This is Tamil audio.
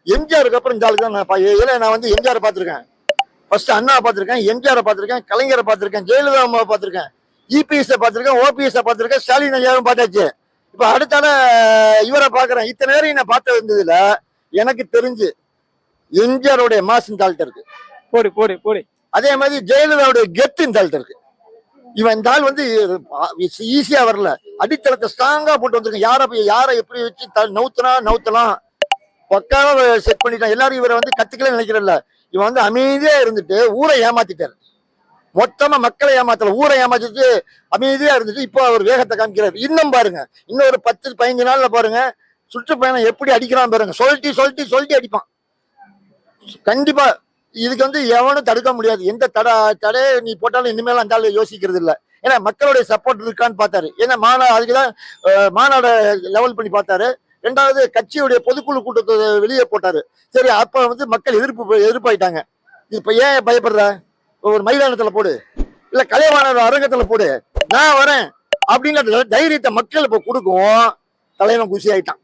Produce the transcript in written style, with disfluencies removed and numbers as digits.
எம்ஜிஆருக்கு அப்புறம் இந்த ஆளுக்கு தான் நான் வந்து எம்ஜிஆரை பார்த்திருக்கேன். ஃபர்ஸ்ட் அண்ணாவை பார்த்திருக்கேன், எம்ஜிஆரை பார்த்திருக்கேன், கலைஞரை பார்த்திருக்கேன், ஜெயலலிதா அம்மாவை பார்த்திருக்கேன், இபிஎஸ் பார்த்திருக்கேன், ஓபிஎஸ் பார்த்திருக்கேன், ஸ்டாலின் ஐயாவும் பார்த்தாச்சு. இப்ப அடுத்தால இவரை பாக்குறேன். இத்தனை நேரம் நான் பார்த்து வந்ததுல எனக்கு தெரிஞ்சு எம்ஜிஆருடைய மாஸ் இந்த ஆள்கிட்ட இருக்கு. போடு போடு போடு. அதே மாதிரி ஜெயலலிதாவுடைய கெத்து இந்த ஆள்கிட்ட இருக்கு. இவன் இந்த ஆள் வந்து ஈஸியா வரல, அடித்தளத்தை ஸ்ட்ராங்கா போட்டு வந்திருக்கேன். யாரை எப்படி வச்சு நவுத்தலாம் பக்காவா செட் பண்ணிட்டான். எல்லாரும் இவரை வந்து கத்துக்கல நினைக்கிறல்ல. இவன் வந்து அமைதியா இருந்துட்டு ஊரை ஏமாத்திட்டாரு. மொத்தமா மக்களை ஏமாத்தல, ஊரை ஏமாத்திட்டு அமைதியா இருந்துட்டு இப்போ அவர் வேகத்தை காமிக்கிறார். இன்னும் பாருங்க, இன்னும் ஒரு 10-15 நாள்ல பாருங்க சுற்றுப்பயணம் எப்படி அடிக்கிறான் பாருங்க. சொல்லிட்டு அடிப்பான் கண்டிப்பா. இதுக்கு வந்து எவனும் தடுக்க முடியாது. எந்த தடை நீ போட்டாலும் இனிமேல் அந்த ஆளு யோசிக்கிறது இல்லை. ஏன்னா மக்களுடைய சப்போர்ட் இருக்கான்னு பார்த்தாரு. ஏன்னா அதுக்குதான் மாநாட லெவல் பண்ணி பார்த்தாரு. ரெண்டாவது கட்சியுடைய பொதுக்குழு கூட்டத்தை வெளியே போட்டாரு. சரி, அப்ப வந்து மக்கள் எதிர்ப்பாயிட்டாங்க. இப்ப ஏன் பயப்படுற? ஒரு மைதானத்துல போடு, இல்ல கலைவாணர் அரங்கத்துல போடு, நான் வரேன் அப்படிங்கிற தைரியத்தை மக்கள் இப்ப கொடுக்கும். தலைவன் குஷி ஆயிட்டான்.